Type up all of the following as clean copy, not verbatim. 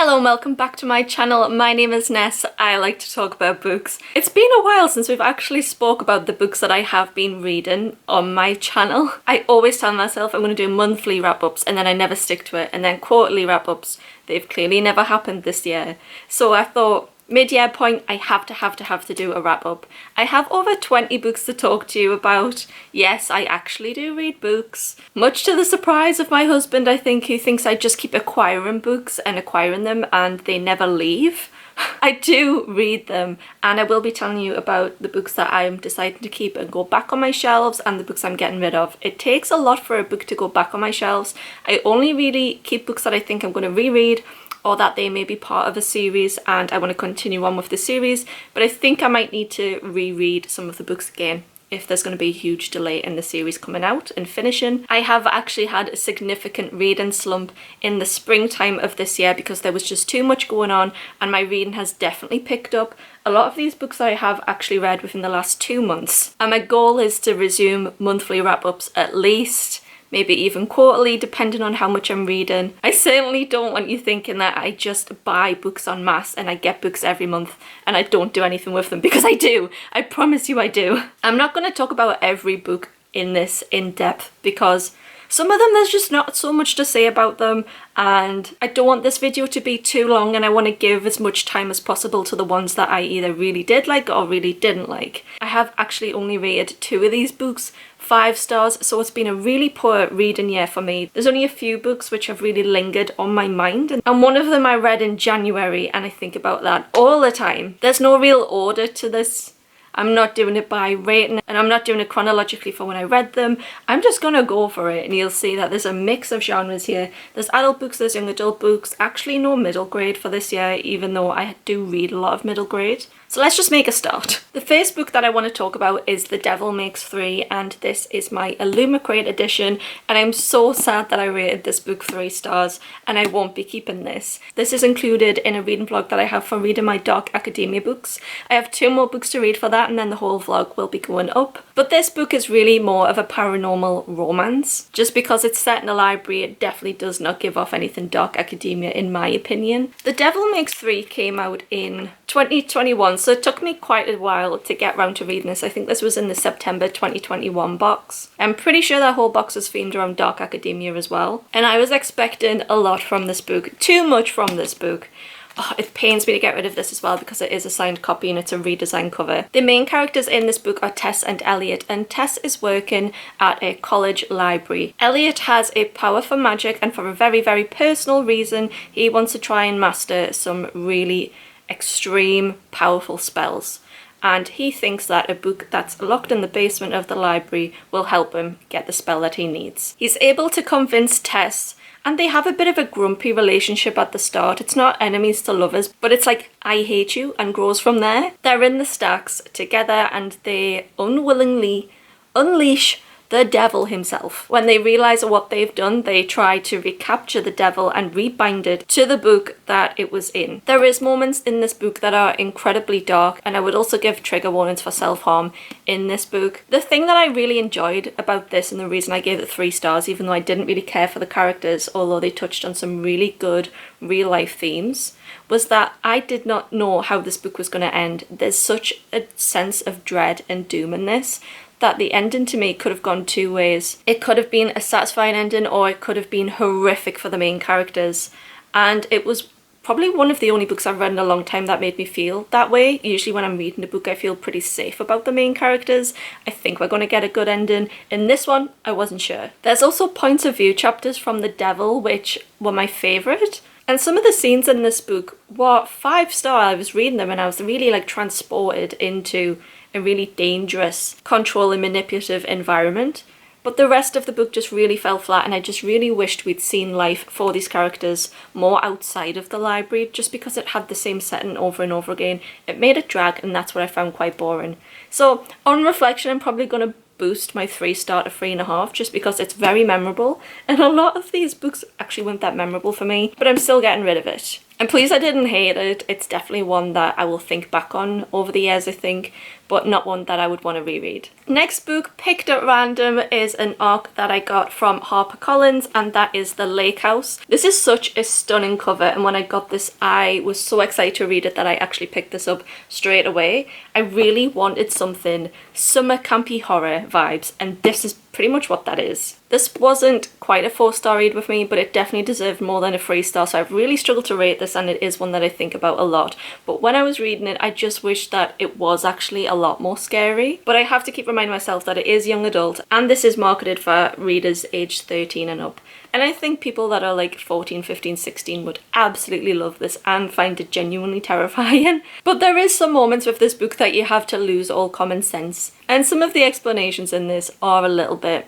Hello and welcome back to my channel. My name is Ness. I like to talk about books. It's been a while since we've actually spoke about the books that I have been reading on my channel. I always tell myself I'm going to do monthly wrap-ups and then I never stick to it, and then quarterly wrap-ups. They've clearly never happened this year. So I thought mid-year point I have to do a wrap-up. I have over 20 books to talk to you about. Yes, I actually do read books. Much to the surprise of my husband, I think, who thinks I just keep acquiring books and acquiring them and they never leave. I do read them, and I will be telling you about the books that I'm deciding to keep and go back on my shelves and the books I'm getting rid of. It takes a lot for a book to go back on my shelves. I only really keep books that I think I'm going to reread, or that they may be part of a series and I want to continue on with the series, but I think I might need to reread some of the books again if there's going to be a huge delay in the series coming out and finishing. I have actually had a significant reading slump in the springtime of this year because there was just too much going on, and my reading has definitely picked up. A lot of these books I have actually read within the last 2 months, and my goal is to resume monthly wrap-ups at least, maybe even quarterly, depending on how much I'm reading. I certainly don't want you thinking that I just buy books en masse and I get books every month and I don't do anything with them, because I do. I promise you I do. I'm not going to talk about every book in this in depth because some of them there's just not so much to say about them, and I don't want this video to be too long, and I want to give as much time as possible to the ones that I either really did like or really didn't like. I have actually only rated 2 of these books 5 stars, so it's been a really poor reading year for me. There's only a few books which have really lingered on my mind, and one of them I read in January, and I think about that all the time. There's no real order to this. I'm not doing it by rating, and I'm not doing it chronologically for when I read them. I'm just gonna go for it, and you'll see that there's a mix of genres here. There's adult books, there's young adult books, actually no middle grade for this year, even though I do read a lot of middle grade. So let's just make a start. The first book that I want to talk about is The Devil Makes 3, and this is my Illumicrate edition, and I'm so sad that I rated this book 3 stars, and I won't be keeping this. This is included in a reading vlog that I have for reading my dark academia books. I have 2 more books to read for that, and then the whole vlog will be going up. But this book is really more of a paranormal romance. Just because it's set in a library, it definitely does not give off anything dark academia in my opinion. The Devil Makes 3 came out in 2021, so it took me quite a while to get round to reading this. I think this was in the September 2021 box. I'm pretty sure that whole box was themed around dark academia as well. And I was expecting a lot from this book, too much from this book. Oh, it pains me to get rid of this as well because it is a signed copy and it's a redesigned cover. The main characters in this book are Tess and Elliot, and Tess is working at a college library. Elliot has a power for magic, and for a very, very personal reason, he wants to try and master some really extreme powerful spells, and he thinks that a book that's locked in the basement of the library will help him get the spell that he needs. He's able to convince Tess, and they have a bit of a grumpy relationship at the start. It's not enemies to lovers, but it's like I hate you and grows from there. They're in the stacks together and they unwillingly unleash the devil himself. When they realise what they've done, they try to recapture the devil and rebind it to the book that it was in. There is moments in this book that are incredibly dark, and I would also give trigger warnings for self-harm in this book. The thing that I really enjoyed about this, and the reason I gave it 3 stars, even though I didn't really care for the characters, although they touched on some really good real-life themes, was that I did not know how this book was going to end. There's such a sense of dread and doom in this, that the ending to me could have gone 2 ways. It could have been a satisfying ending, or it could have been horrific for the main characters. And it was probably one of the only books I've read in a long time that made me feel that way. Usually when I'm reading a book, I feel pretty safe about the main characters. I think we're going to get a good ending. In this one, I wasn't sure. There's also points of view chapters from the devil, which were my favourite. And some of the scenes in this book were 5 star. I was reading them and I was really like transported into a really dangerous, controlling, manipulative environment. But the rest of the book just really fell flat, and I just really wished we'd seen life for these characters more outside of the library, just because it had the same setting over and over again. It made it drag, and that's what I found quite boring. So on reflection, I'm probably going to boost my 3 star to 3.5 just because it's very memorable, and a lot of these books actually weren't that memorable for me, but I'm still getting rid of it. I'm pleased I didn't hate it. It's definitely one that I will think back on over the years, I think, but not one that I would want to reread. Next book picked at random is an ARC that I got from HarperCollins, and that is The Lake House. This is such a stunning cover, and when I got this I was so excited to read it that I actually picked this up straight away. I really wanted something summer campy horror vibes, and this is pretty much what that is. This wasn't quite a 4-star read with me, but it definitely deserved more than a 3-star, so I've really struggled to rate this, and it is one that I think about a lot. But when I was reading it, I just wish that it was actually a lot more scary. But I have to keep reminding myself that it is young adult, and this is marketed for readers aged 13 and up. And I think people that are like 14, 15, 16 would absolutely love this and find it genuinely terrifying. But there is some moments with this book that you have to lose all common sense. And some of the explanations in this are a little bit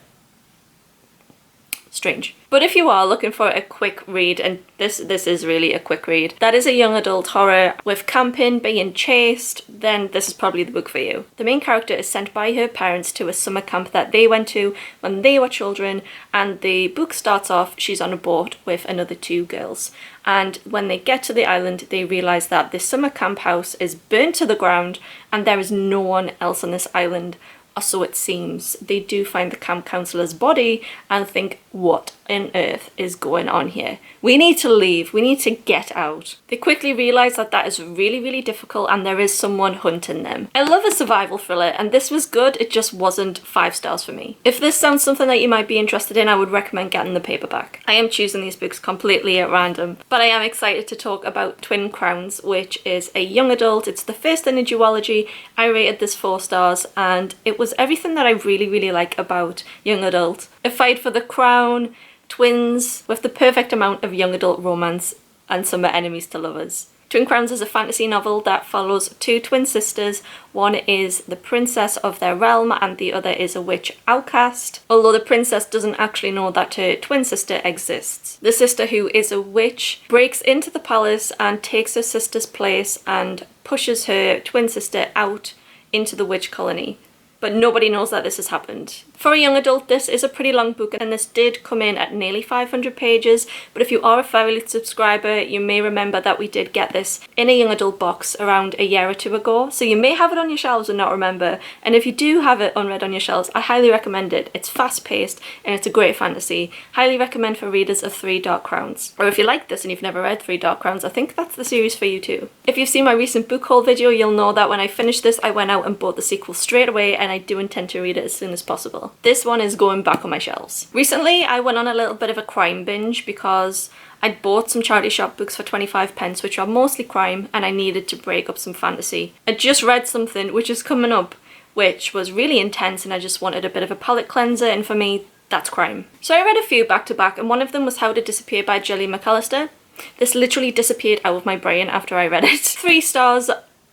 strange. But if you are looking for a quick read, and this is really a quick read, that is a young adult horror with camping, being chased, then this is probably the book for you. The main character is sent by her parents to a summer camp that they went to when they were children, and the book starts off, she's on a boat with another 2 girls. And when they get to the island, they realise that this summer camp house is burnt to the ground and there is no one else on this island. Or so it seems. They do find the camp counselor's body and think, what on earth is going on here? We need to leave. We need to get out. They quickly realise that that is really, really difficult and there is someone hunting them. I love a survival thriller, and this was good. It just wasn't 5 stars for me. If this sounds something that you might be interested in, I would recommend getting the paperback. I am choosing these books completely at random, but I am excited to talk about Twin Crowns, which is a young adult. It's the first in a duology. I rated this 4 stars, and it was everything that I really, really like about young adult. A fight for the crown, twins, with the perfect amount of young adult romance and summer enemies to lovers. Twin Crowns is a fantasy novel that follows 2 twin sisters. One is the princess of their realm and the other is a witch outcast, although the princess doesn't actually know that her twin sister exists. The sister, who is a witch, breaks into the palace and takes her sister's place and pushes her twin sister out into the witch colony. But nobody knows that this has happened. For a young adult, this is a pretty long book, and this did come in at nearly 500 pages, but if you are a Fairylit subscriber, you may remember that we did get this in a young adult box around a year or 2 ago, so you may have it on your shelves and not remember, and if you do have it unread on your shelves, I highly recommend it. It's fast-paced, and it's a great fantasy. Highly recommend for readers of 3 Dark Crowns. Or if you like this and you've never read 3 Dark Crowns, I think that's the series for you too. If you've seen my recent book haul video, you'll know that when I finished this, I went out and bought the sequel straight away, and I do intend to read it as soon as possible. This one is going back on my shelves. Recently, I went on a little bit of a crime binge because I'd bought some charity shop books for 25 pence, which are mostly crime, and I needed to break up some fantasy. I just read something which is coming up, which was really intense, and I just wanted a bit of a palate cleanser, and for me, that's crime. So I read a few back to back, and one of them was How to Disappear by Gillian McAllister. This literally disappeared out of my brain after I read it. 3 stars.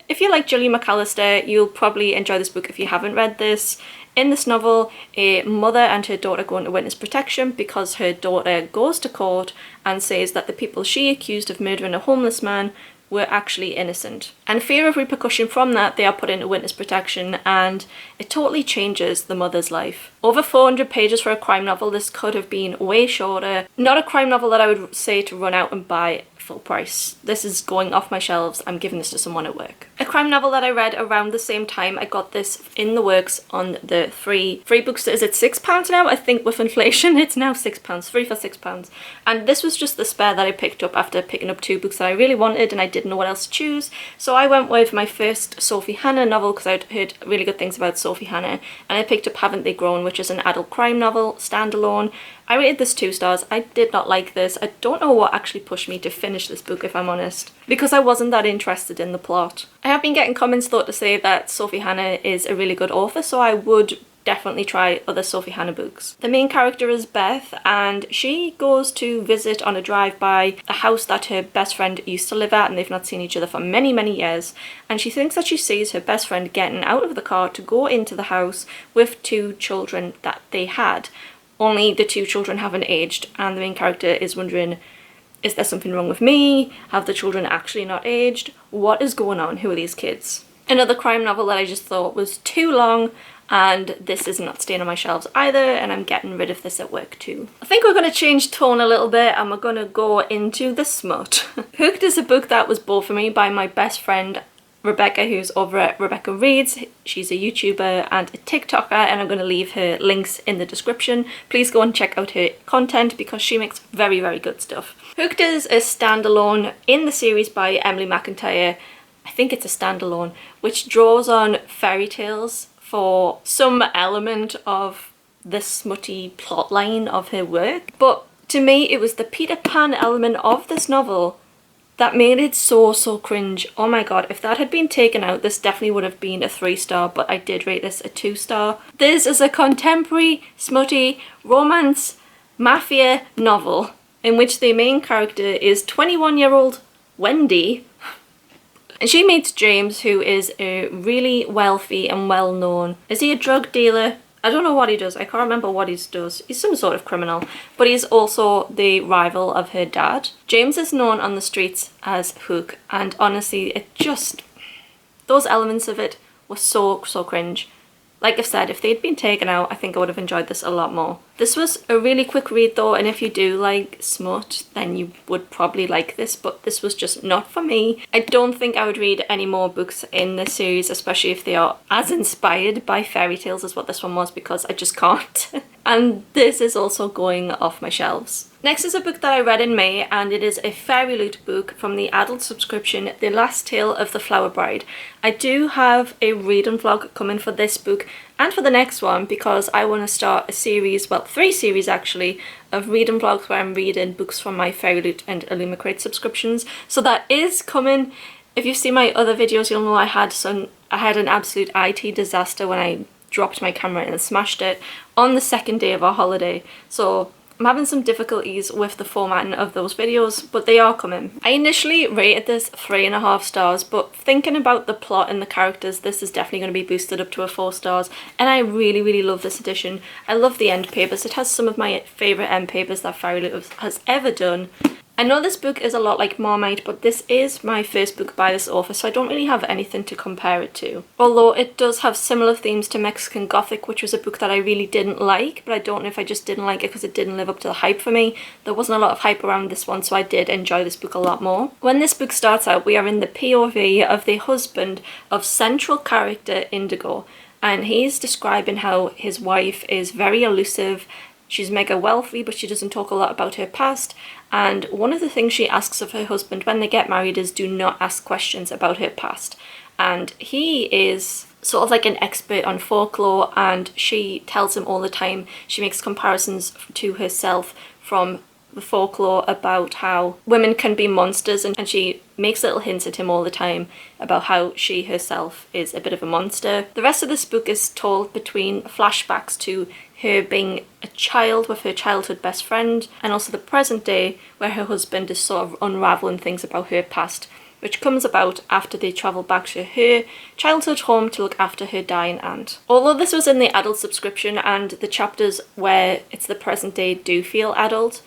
If you like Gillian McAllister, you'll probably enjoy this book if you haven't read this. In this novel, a mother and her daughter go into witness protection because her daughter goes to court and says that the people she accused of murdering a homeless man were actually innocent. And fear of repercussion from that, they are put into witness protection, and it totally changes the mother's life. Over 400 pages for a crime novel. This could have been way shorter. Not a crime novel that I would say to run out and buy full price. This is going off my shelves. I'm giving this to someone at work. A crime novel that I read around the same time. I got this in the works on the free books. Is it £6 now? I think with inflation it's now £6. 3 for £6. And this was just the spare that I picked up after picking up 2 books that I really wanted and I didn't know what else to choose. So I went with my first Sophie Hannah novel because I'd heard really good things about Sophie Hannah, and I picked up Haven't They Grown, which is an adult crime novel, standalone. I rated this 2 stars. I did not like this. I don't know what actually pushed me to finish this book, if I'm honest, because I wasn't that interested in the plot. I have been getting comments though to say that Sophie Hannah is a really good author, so I would definitely try other Sophie Hannah books. The main character is Beth, and she goes to visit on a drive-by a house that her best friend used to live at, and they've not seen each other for many, many years, and she thinks that she sees her best friend getting out of the car to go into the house with 2 children that they had. Only the 2 children haven't aged, and the main character is wondering, is there something wrong with me? Have the children actually not aged? What is going on? Who are these kids? Another crime novel that I just thought was too long, and this is not staying on my shelves either, and I'm getting rid of this at work too. I think we're going to change tone a little bit and we're going to go into the smut. Hooked is a book that was bought for me by my best friend Rebecca, who's over at Rebecca Reads. She's a YouTuber and a TikToker, and I'm going to leave her links in the description. Please go and check out her content because she makes very, very good stuff. Hooked is a standalone in the series by Emily McIntyre. I think it's a standalone, which draws on fairy tales for some element of the smutty plotline of her work. But to me, it was the Peter Pan element of this novel that made it so cringe. Oh my god, if that had been taken out, this definitely would have been a 3-star, but I did rate this a 2-star. This is a contemporary, smutty, romance, mafia novel in which the main character is 21-year-old Wendy, and she meets James, who is a really wealthy and well-known... Is he a drug dealer? I don't know what he does. I can't remember what he does. He's some sort of criminal. But he's also the rival of her dad. James is known on the streets as Hook. And honestly, it just... those elements of it were so cringe. Like I've said, if they'd been taken out, I think I would have enjoyed this a lot more. This was a really quick read though, and if you do like smut, then you would probably like this, but this was just not for me. I don't think I would read any more books in this series, especially if they are as inspired by fairy tales as what this one was, because I just can't. And this is also going off my shelves. Next is a book that I read in May, and it is a Fairy Loot book from the adult subscription, The Last Tale of the Flower Bride. I do have a reading vlog coming for this book and for the next one because I want to start a series, well 3 series actually, of reading vlogs where I'm reading books from my Fairy Loot and Illumicrate subscriptions. So that is coming. If you've seen my other videos, you'll know I had an absolute IT disaster when I dropped my camera and smashed it on the second day of our holiday. So I'm having some difficulties with the formatting of those videos, but they are coming. I initially rated this 3.5 stars, but thinking about the plot and the characters, this is definitely going to be boosted up to a 4 stars. And I really love this edition. I love the end papers. It has some of my favourite end papers that Fairy Loot has ever done. I know this book is a lot like Marmite, but this is my first book by this author, so I don't really have anything to compare it to. Although it does have similar themes to Mexican Gothic, which was a book that I really didn't like, but I don't know if I just didn't like it because it didn't live up to the hype for me. There wasn't a lot of hype around this one, so I did enjoy this book a lot more. When this book starts out, we are in the POV of the husband of central character Indigo, and he's describing how his wife is very elusive. She's mega wealthy, but she doesn't talk a lot about her past. And one of the things she asks of her husband when they get married is do not ask questions about her past. And he is sort of like an expert on folklore, and she tells him all the time, she makes comparisons to herself from the folklore about how women can be monsters, and she makes little hints at him all the time about how she herself is a bit of a monster. The rest of this book is told between flashbacks to her being a child with her childhood best friend, and also the present day where her husband is sort of unraveling things about her past, which comes about after they travel back to her childhood home to look after her dying aunt. Although this was in the adult subscription and the chapters where it's the present day do feel adult,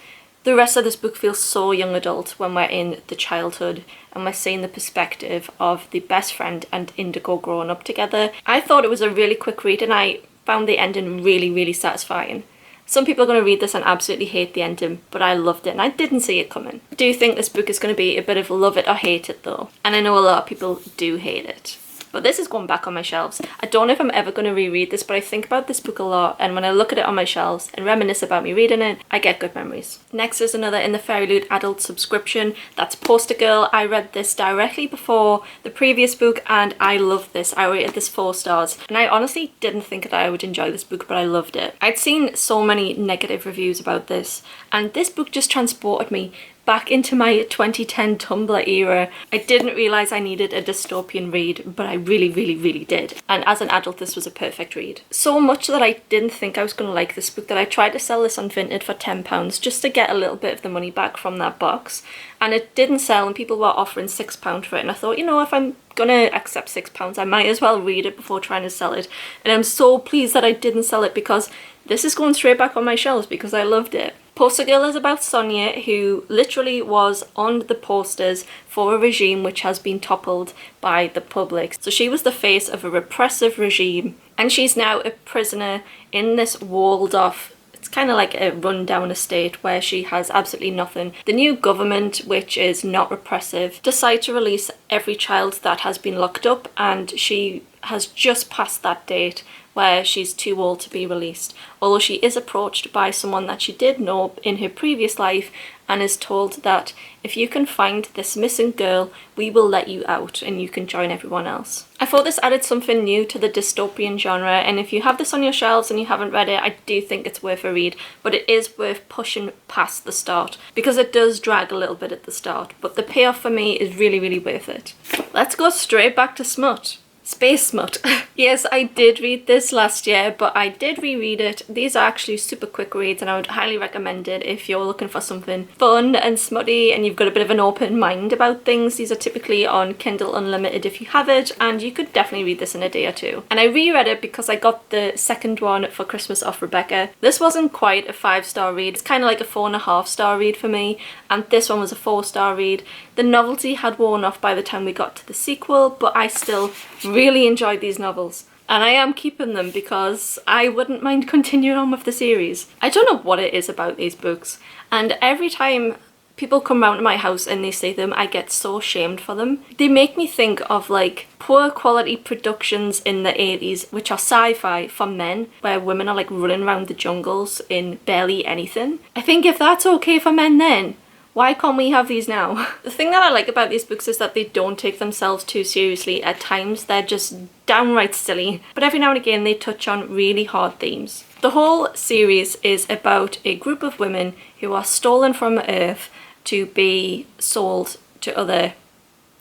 the rest of this book feels so young adult when we're in the childhood and we're seeing the perspective of the best friend and Indigo growing up together. I thought it was a really quick read, and I found the ending really satisfying. Some people are going to read this and absolutely hate the ending, but I loved it and I didn't see it coming. I do think this book is going to be a bit of love it or hate it though, and I know a lot of people do hate it. But this is going back on my shelves. I don't know if I'm ever going to reread this, but I think about this book a lot, and when I look at it on my shelves and reminisce about me reading it, I get good memories. Next is another in the Fairy Loot adult subscription. That's Poster Girl. I read this directly before the previous book and I loved this. I rated this 4 stars, and I honestly didn't think that I would enjoy this book, but I loved it. I'd seen so many negative reviews about this, and this book just transported me back into my 2010 Tumblr era. I didn't realise I needed a dystopian read, but I really did. And as an adult, this was a perfect read. So much that I didn't think I was going to like this book that I tried to sell this on Vinted for £10 just to get a little bit of the money back from that box. And it didn't sell, and people were offering £6 for it. And I thought, you know, if I'm going to accept £6, I might as well read it before trying to sell it. And I'm so pleased that I didn't sell it, because this is going straight back on my shelves because I loved it. Poster Girl is about Sonia, who literally was on the posters for a regime which has been toppled by the public. So she was the face of a repressive regime, and she's now a prisoner in this walled off, it's kind of like a rundown estate where she has absolutely nothing. The new government, which is not repressive, decide to release every child that has been locked up, and she has just passed that date where she's too old to be released. Although she is approached by someone that she did know in her previous life and is told that if you can find this missing girl, we will let you out and you can join everyone else. I thought this added something new to the dystopian genre, and if you have this on your shelves and you haven't read it, I do think it's worth a read, but it is worth pushing past the start because it does drag a little bit at the start, but the payoff for me is really, really worth it. Let's go straight back to smut. Space smut. Yes, I did read this last year, but I did reread it. These are actually super quick reads and I would highly recommend it if you're looking for something fun and smutty and you've got a bit of an open mind about things. These are typically on Kindle Unlimited if you have it, and you could definitely read this in a day or two. And I reread it because I got the second one for Christmas off Rebecca. This wasn't quite a 5-star read. It's kind of like a 4.5-star read for me, and this one was a 4-star read. The novelty had worn off by the time we got to the sequel, but I still really enjoyed these novels. And I am keeping them because I wouldn't mind continuing on with the series. I don't know what it is about these books, and every time people come round to my house and they say them, I get so ashamed for them. They make me think of like poor quality productions in the 80s, which are sci-fi for men, where women are like running around the jungles in barely anything. I think if that's okay for men then, why can't we have these now? The thing that I like about these books is that they don't take themselves too seriously. At times they're just downright silly, but every now and again they touch on really hard themes. The whole series is about a group of women who are stolen from Earth to be sold to other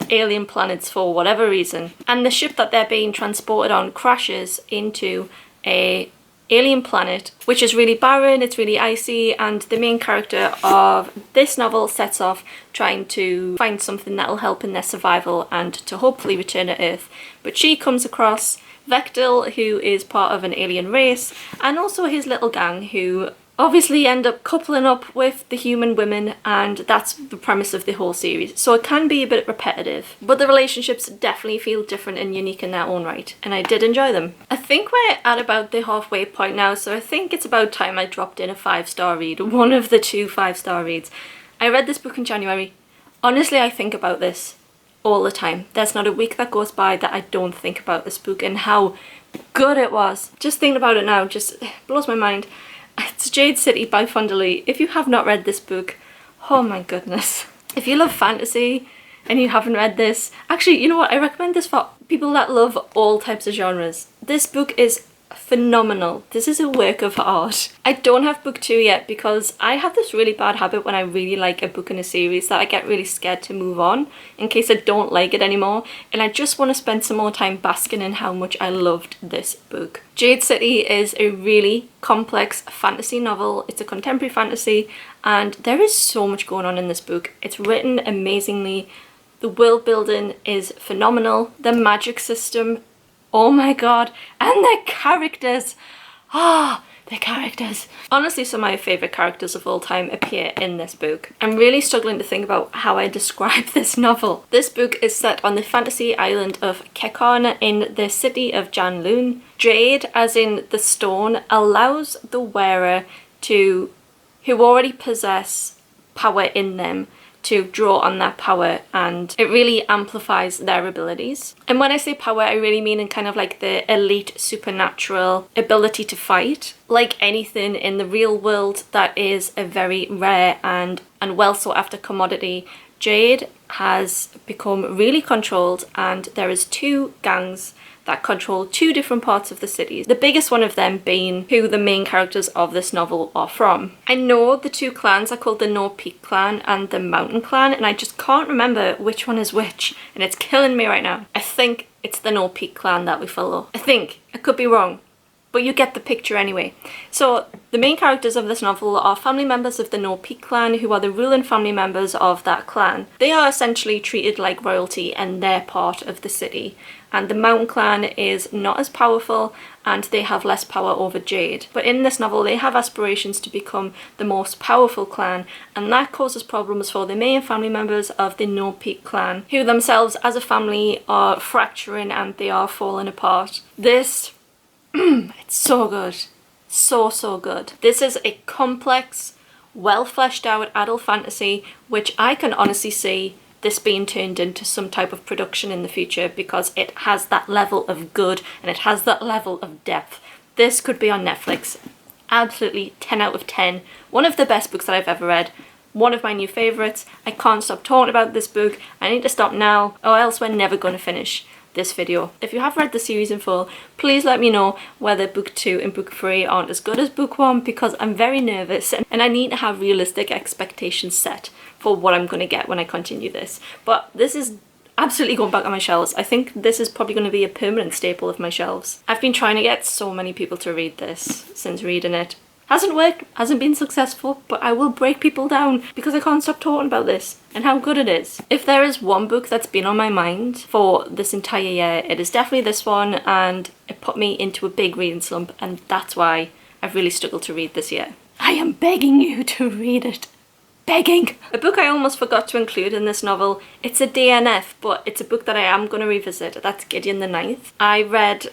alien planets for whatever reason. And the ship that they're being transported on crashes into a alien planet, which is really barren, it's really icy, and the main character of this novel sets off trying to find something that'll help in their survival and to hopefully return to Earth. But she comes across Vectil, who is part of an alien race, and also his little gang, who obviously end up coupling up with the human women, and that's the premise of the whole series. So it can be a bit repetitive, but the relationships definitely feel different and unique in their own right, and I did enjoy them. I think we're at about the halfway point now, so I think it's about time I dropped in a 5-star read, one of the 2 5-star reads. I read this book in January. Honestly, I think about this all the time. There's not a week that goes by that I don't think about this book and how good it was. Just thinking about it now just blows my mind. It's Jade City by Fondeley. If you have not read this book, oh my goodness. If you love fantasy and you haven't read this, actually, you know what? I recommend this for people that love all types of genres. This book is phenomenal. This is a work of art. I don't have book 2 yet because I have this really bad habit when I really like a book in a series that I get really scared to move on in case I don't like it anymore, and I just want to spend some more time basking in how much I loved this book. Jade City is a really complex fantasy novel. It's a contemporary fantasy and there is so much going on in this book. It's written amazingly. The world building is phenomenal. The magic system, oh my god, and the characters, the characters. Honestly, some of my favourite characters of all time appear in this book. I'm really struggling to think about how I describe this novel. This book is set on the fantasy island of Kekon in the city of Janloon. Jade, as in the stone, allows the wearer who already possess power in them to draw on that power, and it really amplifies their abilities. And when I say power, I really mean in kind of like the elite supernatural ability to fight. Like anything in the real world that is a very rare and well sought after commodity, Jade has become really controlled, and there is 2 gangs that control 2 different parts of the city. The biggest one of them being who the main characters of this novel are from. I know the 2 clans are called the No Peak Clan and the Mountain Clan, and I just can't remember which one is which, and it's killing me right now. I think it's the No Peak Clan that we follow. I think. I could be wrong, but you get the picture anyway. So the main characters of this novel are family members of the No Peak Clan, who are the ruling family members of that clan. They are essentially treated like royalty and they're part of the city. And the Mountain Clan is not as powerful and they have less power over Jade. But in this novel they have aspirations to become the most powerful clan, and that causes problems for the main family members of the No Peak Clan, who themselves as a family are fracturing and they are falling apart. This, it's so good. so, so good. This is a complex, well fleshed out adult fantasy, which I can honestly see this being turned into some type of production in the future because it has that level of good and it has that level of depth. This could be on Netflix. Absolutely 10 out of 10. One of the best books that I've ever read. One of my new favourites. I can't stop talking about this book. I need to stop now or else we're never going to finish this video. If you have read the series in full, please let me know whether book 2 and book 3 aren't as good as book 1 because I'm very nervous and I need to have realistic expectations set for what I'm going to get when I continue this. But this is absolutely going back on my shelves. I think this is probably going to be a permanent staple of my shelves. I've been trying to get so many people to read this since reading it. Hasn't worked, hasn't been successful, but I will break people down because I can't stop talking about this and how good it is. If there is one book that's been on my mind for this entire year, it is definitely this one, and it put me into a big reading slump, and that's why I've really struggled to read this year. I am begging you to read it. Begging! A book I almost forgot to include in this novel, it's a DNF, but it's a book that I am going to revisit. That's Gideon the Ninth. I read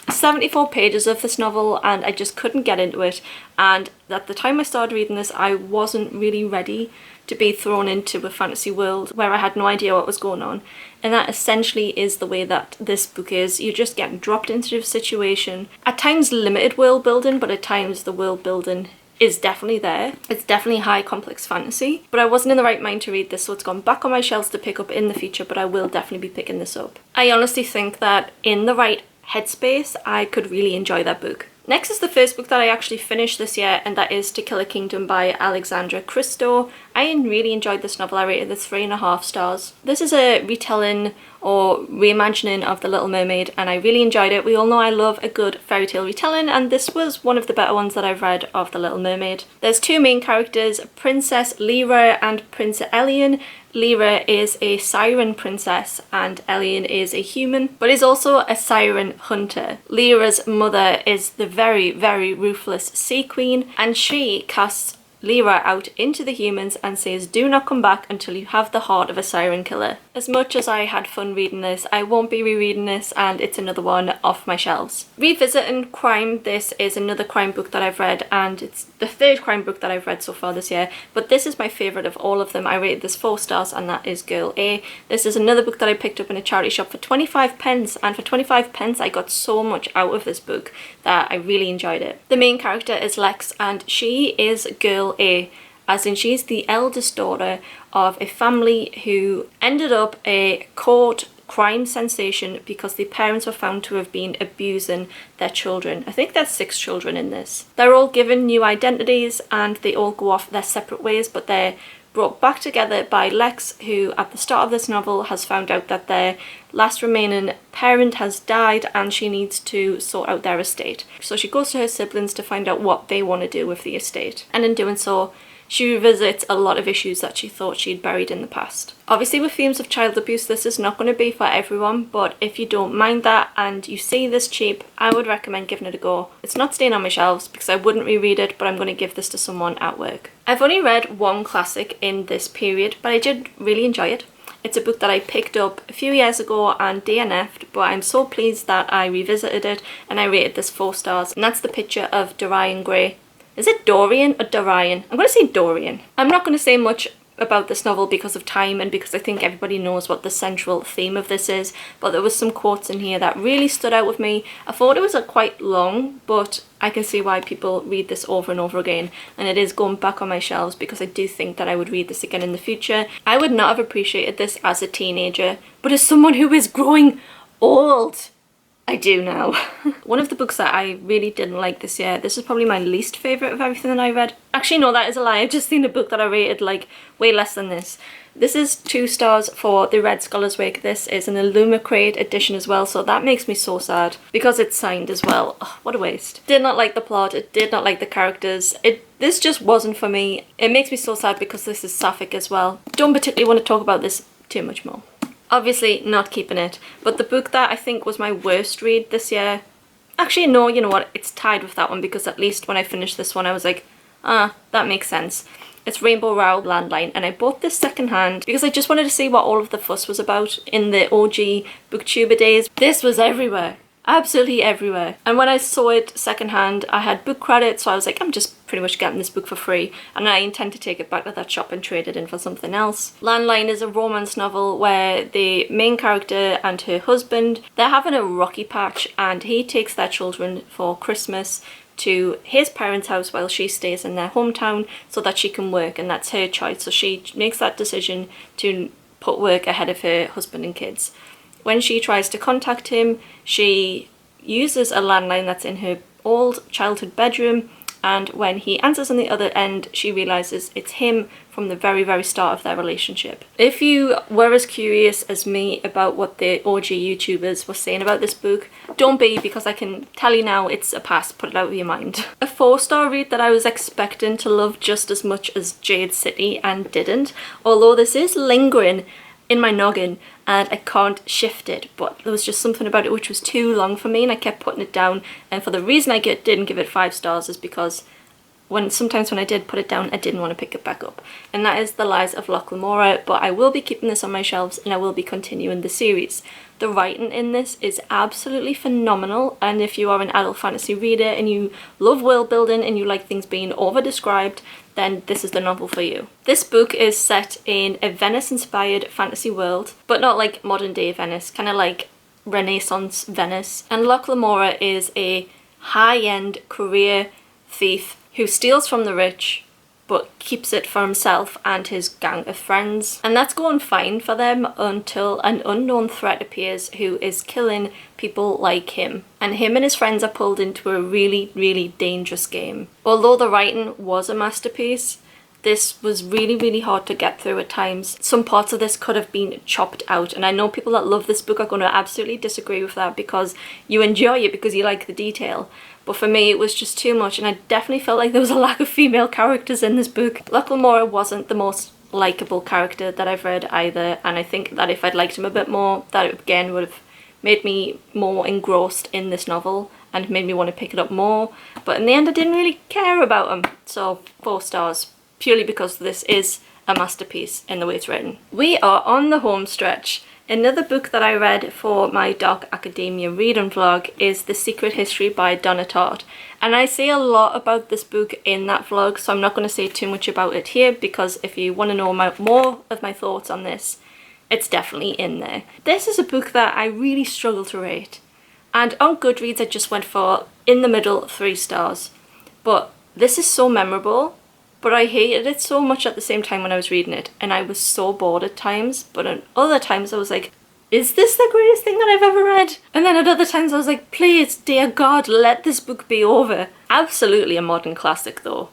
74 pages of this novel and I just couldn't get into it, and at the time I started reading this I wasn't really ready to be thrown into a fantasy world where I had no idea what was going on, and that essentially is the way that this book is. You just get dropped into a situation, at times limited world building, but at times the world building is definitely there. It's definitely high complex fantasy, but I wasn't in the right mind to read this, so it's gone back on my shelves to pick up in the future, but I will definitely be picking this up. I honestly think that in the right headspace I could really enjoy that book. Next is the first book that I actually finished this year, and that is To Kill a Kingdom by Alexandra Christo. I really enjoyed this novel. I rated it 3.5 stars. This is a retelling or reimagining of The Little Mermaid, and I really enjoyed it. We all know I love a good fairy tale retelling, and this was one of the better ones that I've read of The Little Mermaid. There's two main characters, Princess Lyra and Prince Elian. Lyra is a siren princess and Elian is a human, but is also a siren hunter. Lyra's mother is the very, very ruthless Sea Queen, and she casts Lyra out into the humans and says, do not come back until you have the heart of a siren killer. As much as I had fun reading this, I won't be rereading this, and it's another one off my shelves. Revisiting crime, this is another crime book that I've read, and it's the third crime book that I've read so far this year, but this is my favourite of all of them. I rated this 4 stars, and that is Girl A. This is another book that I picked up in a charity shop for 25 pence, and for 25 pence I got so much out of this book that I really enjoyed it. The main character is Lex, and she is Girl A, as in she's the eldest daughter of a family who ended up a court crime sensation because the parents were found to have been abusing their children. I think there's 6 children in this. They're all given new identities and they all go off their separate ways, but they're brought back together by Lex, who at the start of this novel has found out that their last remaining parent has died and she needs to sort out their estate. So she goes to her siblings to find out what they want to do with the estate, and in doing so she revisits a lot of issues that she thought she'd buried in the past. Obviously with themes of child abuse, this is not going to be for everyone, but if you don't mind that and you see this cheap, I would recommend giving it a go. It's not staying on my shelves because I wouldn't reread it, but I'm going to give this to someone at work. I've only read one classic in this period, but I did really enjoy it. It's a book that I picked up a few years ago and DNF'd, but I'm so pleased that I revisited it and I rated this 4 stars, and that's The Picture of Dorian Gray. Is it Dorian or Dorian? I'm going to say Dorian. I'm not going to say much about this novel because of time and because I think everybody knows what the central theme of this is, but there was some quotes in here that really stood out with me. I thought it was quite long, but I can see why people read this over and over again, and it is going back on my shelves because I do think that I would read this again in the future. I would not have appreciated this as a teenager, but as someone who is growing old, I do now. One of the books that I really didn't like this year, this is probably my least favourite of everything that I read. Actually no, that is a lie. I've just seen a book that I rated like way less than this. This is 2 stars for The Red Scholar's Wake. This is an Illumicrate edition as well, so that makes me so sad because it's signed as well. Oh, what a waste. Did not like the plot, it did not like the characters. This just wasn't for me. It makes me so sad because this is sapphic as well. Don't particularly want to talk about this too much more. Obviously not keeping it, but the book that I think was my worst read this year, actually no, you know what, it's tied with that one because at least when I finished this one I was like, that makes sense. It's Rainbow Rowell Landline, and I bought this secondhand because I just wanted to see what all of the fuss was about in the OG Booktuber days. This was everywhere. absolutely everywhere. And when I saw it secondhand, I had book credit, so I was like, I'm just pretty much getting this book for free, and I intend to take it back to that shop and trade it in for something else. Landline is a romance novel where the main character and her husband, they're having a rocky patch, and he takes their children for Christmas to his parents' house while she stays in their hometown so that she can work, and that's her choice. So she makes that decision to put work ahead of her husband and kids. When she tries to contact him, she uses a landline that's in her old childhood bedroom, and when he answers on the other end, she realises it's him from the very, very start of their relationship. If you were as curious as me about what the OG YouTubers were saying about this book, don't be, because I can tell you now it's a pass, put it out of your mind. A 4-star read that I was expecting to love just as much as Jade City and didn't, although this is lingering in my noggin and I can't shift it, but there was just something about it which was too long for me and I kept putting it down, and for the reason I didn't give it 5 stars is because sometimes when I did put it down, I didn't want to pick it back up. And that is The Lies of Locke Lamora, but I will be keeping this on my shelves and I will be continuing the series. The writing in this is absolutely phenomenal, and if you are an adult fantasy reader and you love world building and you like things being over-described, then this is the novel for you. This book is set in a Venice-inspired fantasy world, but not like modern-day Venice, kind of like Renaissance Venice. And Locke Lamora is a high-end career thief who steals from the rich but keeps it for himself and his gang of friends. And that's going fine for them until an unknown threat appears who is killing people like him. And him and his friends are pulled into a really, really dangerous game. Although the writing was a masterpiece, this was really, really hard to get through at times. Some parts of this could have been chopped out, and I know people that love this book are going to absolutely disagree with that because you enjoy it because you like the detail. But for me, it was just too much, and I definitely felt like there was a lack of female characters in this book. Locke Lamora wasn't the most likeable character that I've read either, and I think that if I'd liked him a bit more, that again would have made me more engrossed in this novel and made me want to pick it up more. But in the end, I didn't really care about him, so 4 stars. Purely because this is a masterpiece in the way it's written. We are on the home stretch. Another book that I read for my Dark Academia reading vlog is The Secret History by Donna Tartt. And I say a lot about this book in that vlog, so I'm not going to say too much about it here, because if you want to know more of my thoughts on this, it's definitely in there. This is a book that I really struggle to rate. And on Goodreads I just went for in the middle 3 stars. But this is so memorable. But I hated it so much at the same time when I was reading it, and I was so bored at times, but at other times I was like, is this the greatest thing that I've ever read? And then at other times I was like, please, dear God, let this book be over. Absolutely a modern classic though,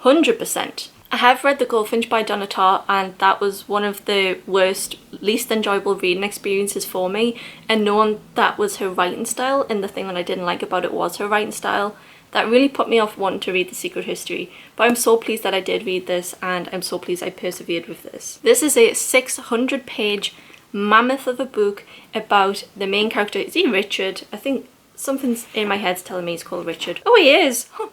100%. I have read The Goldfinch by Donna Tartt, and that was one of the worst, least enjoyable reading experiences for me, and knowing that was her writing style, and the thing that I didn't like about it was her writing style, that really put me off wanting to read The Secret History. But I'm so pleased that I did read this, and I'm so pleased I persevered with this. This is a 600-page mammoth of a book about the main character. Is he Richard? I think something's in my head's telling me he's called Richard. Oh, he is! Huh.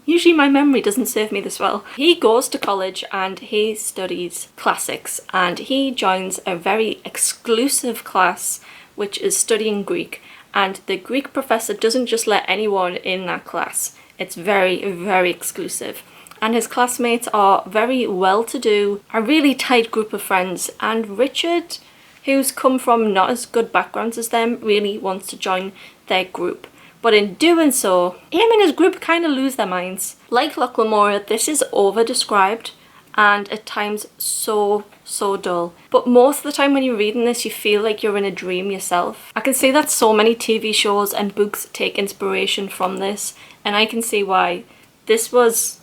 Usually my memory doesn't serve me this well. He goes to college and he studies classics, and he joins a very exclusive class which is studying Greek. And the Greek professor doesn't just let anyone in that class. It's very, very exclusive. And his classmates are very well-to-do, a really tight group of friends. And Richard, who's come from not as good backgrounds as them, really wants to join their group. But in doing so, him and his group kind of lose their minds. Like Locke Lamora, this is over-described and at times so dull. But most of the time when you're reading this, you feel like you're in a dream yourself. I can see that so many TV shows and books take inspiration from this, and I can see why. This was,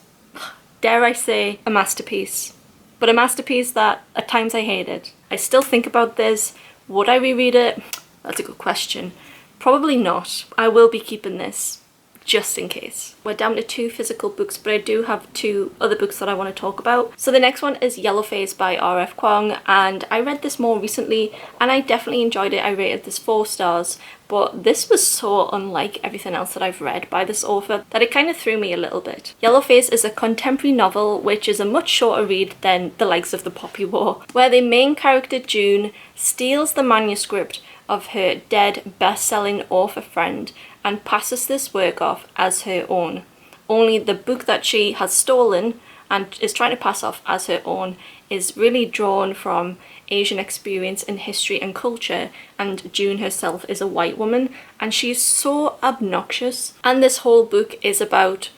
dare I say, a masterpiece. But a masterpiece that at times I hated. I still think about this. Would I reread it? That's a good question. Probably not. I will be keeping this just in case. We're down to 2 physical books, but I do have 2 other books that I want to talk about. So the next one is Yellowface by R.F. Kuang, and I read this more recently and I definitely enjoyed it. I rated this 4 stars, but this was so unlike everything else that I've read by this author that it kind of threw me a little bit. Yellowface is a contemporary novel which is a much shorter read than the likes of the Poppy War, where the main character June steals the manuscript of her dead best-selling author friend and passes this work off as her own. Only the book that she has stolen and is trying to pass off as her own is really drawn from Asian experience in history and culture, and June herself is a white woman and she's so obnoxious. And this whole book is about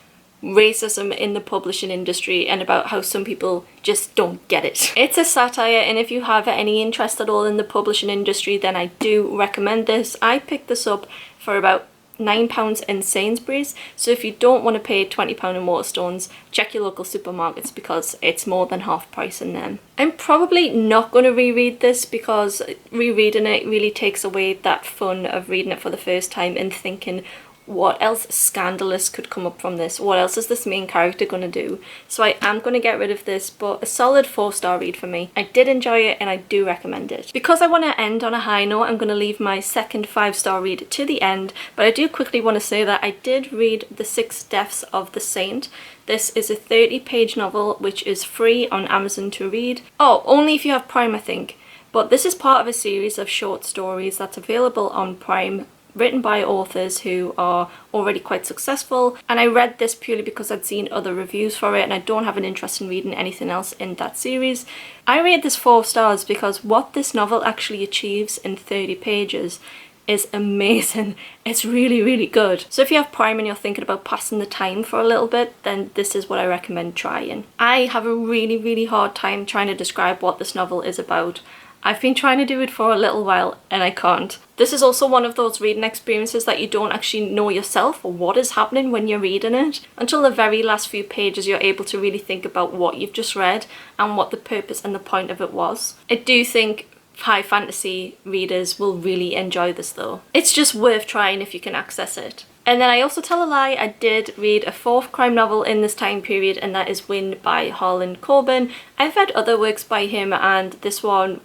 racism in the publishing industry and about how some people just don't get it. It's a satire, and if you have any interest at all in the publishing industry, then I do recommend this. I picked this up for about £9 in Sainsbury's, so if you don't want to pay £20 in Waterstones, check your local supermarkets because it's more than half price in them. I'm probably not going to reread this because rereading it really takes away that fun of reading it for the first time and thinking, what else scandalous could come up from this? What else is this main character going to do? So I am going to get rid of this, but a solid 4-star read for me. I did enjoy it and I do recommend it. Because I want to end on a high note, I'm going to leave my second 5-star read to the end, but I do quickly want to say that I did read The 6 Deaths of the Saint. This is a 30-page novel which is free on Amazon to read. Oh, only if you have Prime, I think. But this is part of a series of short stories that's available on Prime, written by authors who are already quite successful, and I read this purely because I'd seen other reviews for it and I don't have an interest in reading anything else in that series. I rate this 4 stars because what this novel actually achieves in 30 pages is amazing. It's really, really good. So if you have Prime and you're thinking about passing the time for a little bit, then this is what I recommend trying. I have a really, really hard time trying to describe what this novel is about. I've been trying to do it for a little while and I can't. This is also one of those reading experiences that you don't actually know yourself or what is happening when you're reading it. Until the very last few pages you're able to really think about what you've just read and what the purpose and the point of it was. I do think high fantasy readers will really enjoy this though. It's just worth trying if you can access it. And then I also tell a lie, I did read a 4th crime novel in this time period, and that is Wind by Harlan Coben. I've read other works by him and this one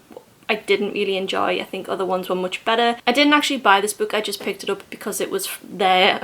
I didn't really enjoy. I think other ones were much better. I didn't actually buy this book, I just picked it up because it was there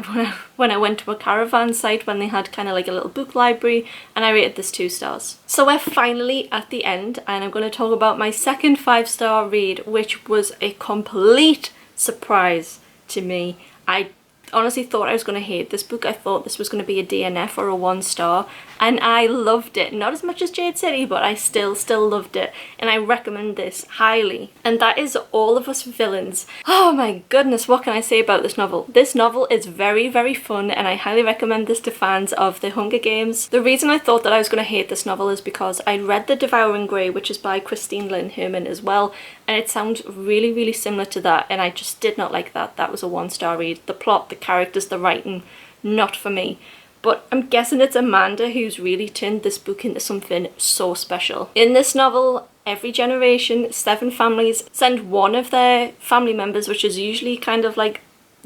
when I went to a caravan site when they had kind of like a little book library, and I rated this 2 stars. So we're finally at the end and I'm going to talk about my second 5-star read, which was a complete surprise to me. I honestly thought I was going to hate this book. I thought this was going to be a DNF or a 1-star, and I loved it. Not as much as Jade City, but I still loved it, and I recommend this highly. And that is All of Us Villains. Oh my goodness, what can I say about this novel? This novel is very, very fun, and I highly recommend this to fans of The Hunger Games. The reason I thought that I was going to hate this novel is because I read The Devouring Grey, which is by Christine Lynn Herman as well, and it sounds really, really similar to that, and I just did not like that. That was a 1-star read. The plot, the characters, the writing, not for me. But I'm guessing it's Amanda who's really turned this book into something so special. In this novel, every generation, 7 families send one of their family members, which is usually kind of like,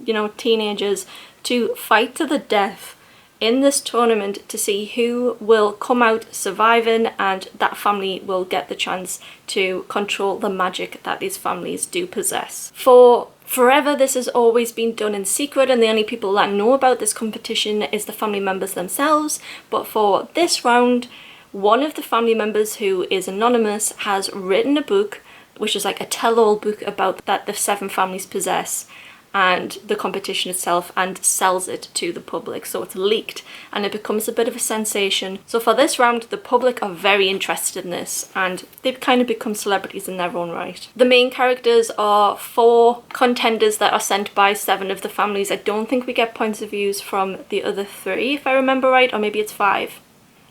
you know, teenagers, to fight to the death in this tournament to see who will come out surviving, and that family will get the chance to control the magic that these families do possess. For forever, this has always been done in secret, and the only people that know about this competition is the family members themselves. But for this round, one of the family members, who is anonymous, has written a book, which is like a tell-all book about that the 7 families possess and the competition itself, and sells it to the public. So it's leaked and it becomes a bit of a sensation. So for this round, the public are very interested in this and they've kind of become celebrities in their own right. The main characters are 4 contenders that are sent by 7 of the families. I don't think we get points of views from the other 3 if I remember right, or maybe it's 5.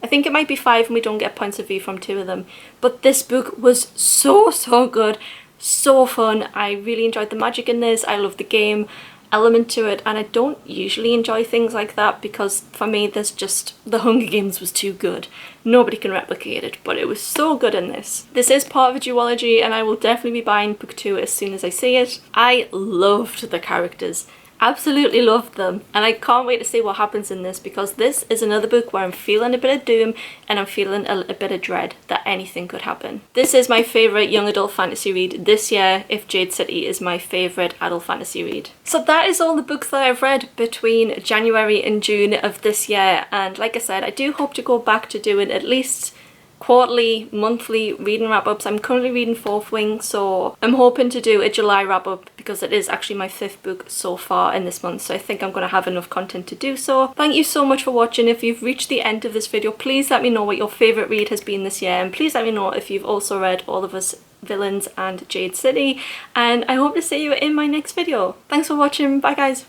I think it might be 5 and we don't get points of view from 2 of them. But this book was so good. So fun. I really enjoyed the magic in this. I love the game element to it, and I don't usually enjoy things like that because for me there's just, The Hunger Games was too good. Nobody can replicate it, but it was so good in this. This is part of a duology and I will definitely be buying book 2 as soon as I see it. I loved the characters. Absolutely loved them, and I can't wait to see what happens in this, because this is another book where I'm feeling a bit of doom and I'm feeling a bit of dread that anything could happen. This is my favourite young adult fantasy read this year, if Jade City is my favourite adult fantasy read. So that is all the books that I've read between January and June of this year, and like I said, I do hope to go back to doing at least quarterly, monthly reading wrap-ups. I'm currently reading Fourth Wing, so I'm hoping to do a July wrap-up because it is actually my 5th book so far in this month, so I think I'm going to have enough content to do so. Thank you so much for watching. If you've reached the end of this video, please let me know what your favourite read has been this year, and please let me know if you've also read All of Us Villains and Jade City, and I hope to see you in my next video. Thanks for watching. Bye guys.